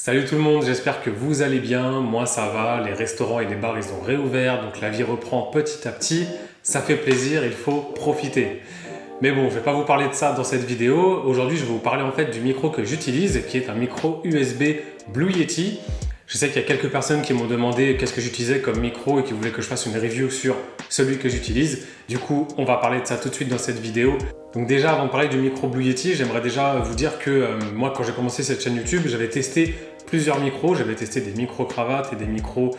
Salut tout le monde, j'espère que vous allez bien, moi ça va, les restaurants et les bars ils ont réouvert, donc la vie reprend petit à petit, ça fait plaisir, il faut profiter. Mais bon, je vais pas vous parler de ça dans cette vidéo, aujourd'hui je vais vous parler en fait du micro que j'utilise, qui est un micro USB Blue Yeti. Je sais qu'il y a quelques personnes qui m'ont demandé qu'est-ce que j'utilisais comme micro et qui voulaient que je fasse une review sur celui que j'utilise. Du coup, on va parler de ça tout de suite dans cette vidéo. Donc déjà, avant de parler du micro Blue Yeti, j'aimerais déjà vous dire que moi, quand j'ai commencé cette chaîne YouTube, j'avais testé plusieurs micros. J'avais testé des micro-cravates et des micros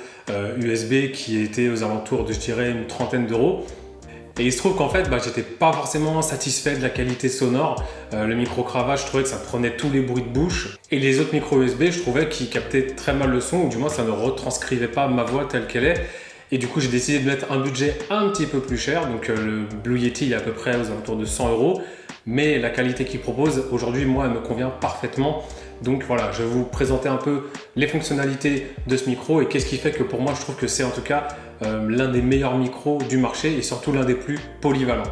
USB qui étaient aux alentours de, je dirais, une trentaine d'euros. Et il se trouve qu'en fait, j'étais pas forcément satisfait de la qualité sonore. Le micro-cravate, je trouvais que ça prenait tous les bruits de bouche. Et les autres micros USB, je trouvais qu'ils captaient très mal le son, ou du moins ça ne retranscrivait pas ma voix telle qu'elle est. Et du coup, j'ai décidé de mettre un budget un petit peu plus cher. Donc le Blue Yeti, il est à peu près aux alentours de 100 euros. Mais la qualité qu'il propose, aujourd'hui, moi, elle me convient parfaitement. Donc voilà, je vais vous présenter un peu les fonctionnalités de ce micro et qu'est-ce qui fait que pour moi, je trouve que c'est en tout cas l'un des meilleurs micros du marché et surtout l'un des plus polyvalents.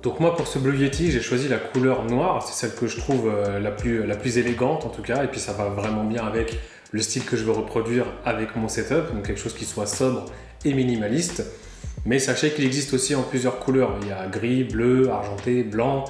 Donc moi, pour ce Blue Yeti, j'ai choisi la couleur noire. C'est celle que je trouve la plus élégante en tout cas. Et puis ça va vraiment bien avec le style que je veux reproduire avec mon setup. Donc quelque chose qui soit sobre et minimaliste. Mais sachez qu'il existe aussi en plusieurs couleurs. Il y a gris, bleu, argenté, blanc.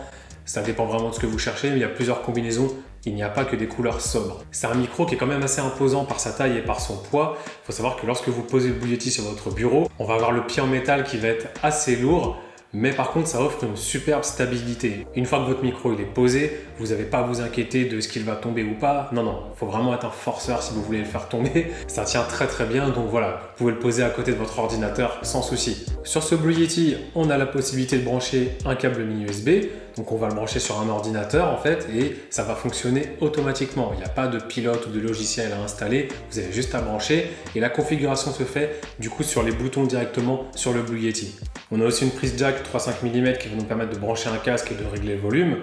Ça dépend vraiment de ce que vous cherchez, mais il y a plusieurs combinaisons. Il n'y a pas que des couleurs sobres. C'est un micro qui est quand même assez imposant par sa taille et par son poids. Il faut savoir que lorsque vous posez le Blue Yeti sur votre bureau, on va avoir le pied en métal qui va être assez lourd. Mais par contre, ça offre une superbe stabilité. Une fois que votre micro il est posé, vous n'avez pas à vous inquiéter de ce qu'il va tomber ou pas. Non, non, il faut vraiment être un forceur si vous voulez le faire tomber. Ça tient très très bien, donc voilà, vous pouvez le poser à côté de votre ordinateur sans souci. Sur ce Blue Yeti, on a la possibilité de brancher un câble mini USB. Donc on va le brancher sur un ordinateur en fait et ça va fonctionner automatiquement. Il n'y a pas de pilote ou de logiciel à installer, vous avez juste à brancher et la configuration se fait du coup sur les boutons directement sur le Blue Yeti. On a aussi une prise jack 3,5 mm qui va nous permettre de brancher un casque et de régler le volume.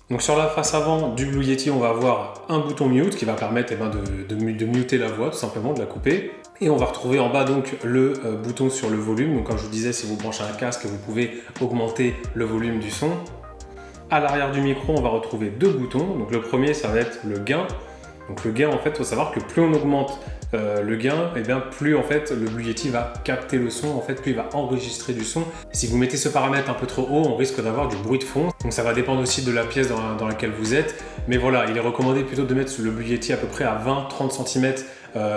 Donc sur la face avant du Blue Yeti, on va avoir un bouton mute qui va permettre de muter la voix tout simplement, de la couper. Et on va retrouver en bas donc le bouton sur le volume. Donc comme je vous disais, si vous branchez un casque, vous pouvez augmenter le volume du son. À l'arrière du micro, on va retrouver deux boutons. Donc le premier, ça va être le gain. Donc le gain, en fait, il faut savoir que plus on augmente le gain, et bien plus en fait le Blue Yeti va capter le son, en fait plus il va enregistrer du son. Si vous mettez ce paramètre un peu trop haut, on risque d'avoir du bruit de fond. Donc ça va dépendre aussi de la pièce dans laquelle vous êtes. Mais voilà, il est recommandé plutôt de mettre le Blue Yeti à peu près à 20-30 cm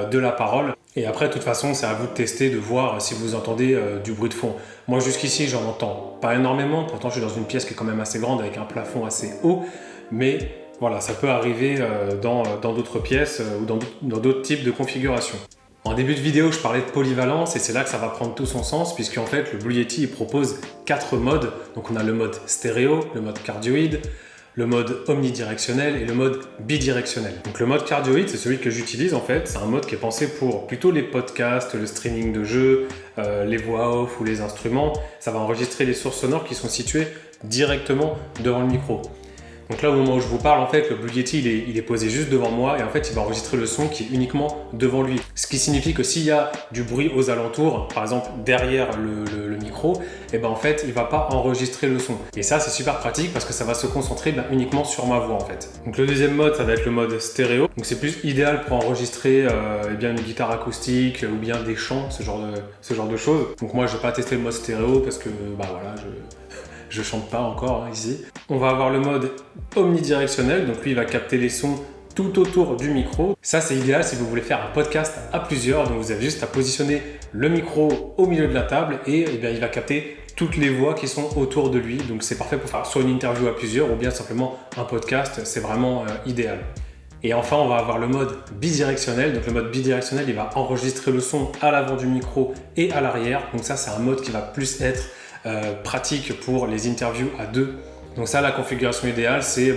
de la parole. Et après, de toute façon, c'est à vous de tester, de voir si vous entendez du bruit de fond. Moi, jusqu'ici, j'en entends pas énormément. Pourtant, je suis dans une pièce qui est quand même assez grande avec un plafond assez haut. Mais voilà, ça peut arriver dans d'autres pièces ou dans d'autres types de configurations. En début de vidéo, je parlais de polyvalence et c'est là que ça va prendre tout son sens puisqu'en fait, le Blue Yeti il propose 4 modes. Donc, on a le mode stéréo, le mode cardioïde, le mode omnidirectionnel et le mode bidirectionnel. Donc le mode cardioïde, c'est celui que j'utilise en fait. C'est un mode qui est pensé pour plutôt les podcasts, le streaming de jeux, les voix off ou les instruments. Ça va enregistrer les sources sonores qui sont situées directement devant le micro. Donc là, au moment où je vous parle, en fait, le Blue Yeti, il est posé juste devant moi et en fait, il va enregistrer le son qui est uniquement devant lui. Ce qui signifie que s'il y a du bruit aux alentours, par exemple derrière le micro, et ben en fait, il va pas enregistrer le son. Et ça, c'est super pratique parce que ça va se concentrer uniquement sur ma voix en fait. Donc le deuxième mode, ça va être le mode stéréo. Donc c'est plus idéal pour enregistrer une guitare acoustique ou bien des chants, ce genre de choses. Donc moi, je vais pas tester le mode stéréo parce que voilà, je chante pas encore ici. On va avoir le mode omnidirectionnel, donc lui il va capter les sons tout autour du micro. Ça c'est idéal si vous voulez faire un podcast à plusieurs, donc vous avez juste à positionner le micro au milieu de la table et il va capter toutes les voix qui sont autour de lui. Donc c'est parfait pour faire soit une interview à plusieurs ou bien simplement un podcast, c'est vraiment idéal. Et enfin, on va avoir le mode bidirectionnel. Donc le mode bidirectionnel, il va enregistrer le son à l'avant du micro et à l'arrière. Donc ça, c'est un mode qui va plus être pratique pour les interviews à deux. Donc ça, la configuration idéale, c'est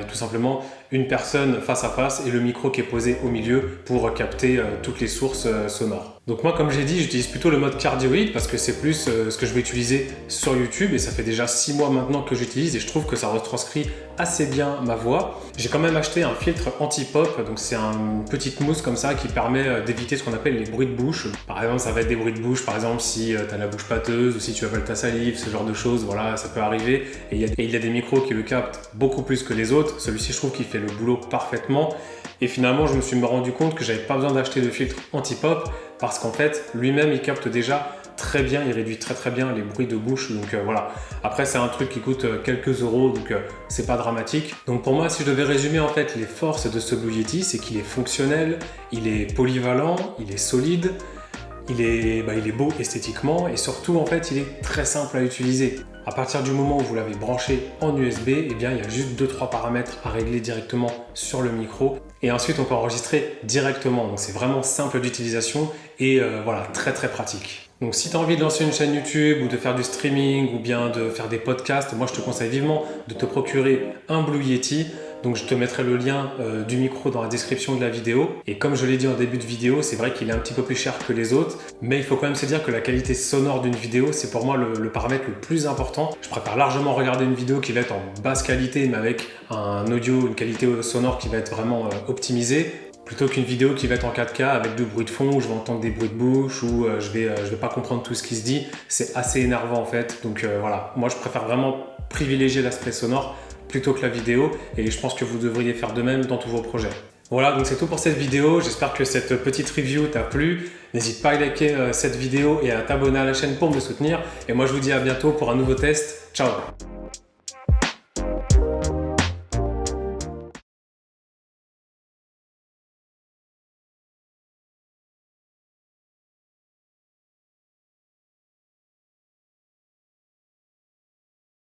tout simplement une personne face à face et le micro qui est posé au milieu pour capter toutes les sources sonores. Donc moi, comme j'ai dit, j'utilise plutôt le mode cardioïde parce que c'est plus ce que je vais utiliser sur YouTube et ça fait déjà 6 mois maintenant que j'utilise et je trouve que ça retranscrit assez bien ma voix. J'ai quand même acheté un filtre anti-pop, donc c'est une petite mousse comme ça qui permet d'éviter ce qu'on appelle les bruits de bouche. Par exemple, ça va être des bruits de bouche, par exemple si tu as la bouche pâteuse ou si tu avales ta salive, ce genre de choses, voilà, ça peut arriver. Et il y a des micros qui le captent beaucoup plus que les autres. Celui-ci, je trouve qu'il fait le boulot parfaitement. Et finalement, je me suis rendu compte que j'avais pas besoin d'acheter de filtre anti-pop parce qu'en fait, lui-même, il capte déjà très bien, il réduit très bien les bruits de bouche. Donc voilà. Après, c'est un truc qui coûte quelques euros, donc c'est pas dramatique. Donc pour moi, si je devais résumer en fait les forces de ce Blue Yeti, c'est qu'il est fonctionnel, il est polyvalent, il est solide. Il est beau esthétiquement et surtout en fait il est très simple à utiliser. À partir du moment où vous l'avez branché en USB, eh bien, il y a juste 2-3 paramètres à régler directement sur le micro et ensuite on peut enregistrer directement. Donc c'est vraiment simple d'utilisation et voilà, très pratique. Donc si tu as envie de lancer une chaîne YouTube ou de faire du streaming ou bien de faire des podcasts, moi je te conseille vivement de te procurer un Blue Yeti. Donc je te mettrai le lien du micro dans la description de la vidéo. Et comme je l'ai dit en début de vidéo, c'est vrai qu'il est un petit peu plus cher que les autres, mais il faut quand même se dire que la qualité sonore d'une vidéo, c'est pour moi le paramètre le plus important. Je préfère largement regarder une vidéo qui va être en basse qualité, mais avec un audio, une qualité sonore qui va être vraiment optimisée, plutôt qu'une vidéo qui va être en 4K avec du bruit de fond, où je vais entendre des bruits de bouche, où je vais pas comprendre tout ce qui se dit. C'est assez énervant en fait. Donc voilà, moi je préfère vraiment privilégier l'aspect sonore plutôt que la vidéo et je pense que vous devriez faire de même dans tous vos projets. Voilà, donc c'est tout pour cette vidéo. J'espère que cette petite review t'a plu. N'hésite pas à liker cette vidéo et à t'abonner à la chaîne pour me soutenir. Et moi je vous dis à bientôt pour un nouveau test. Ciao!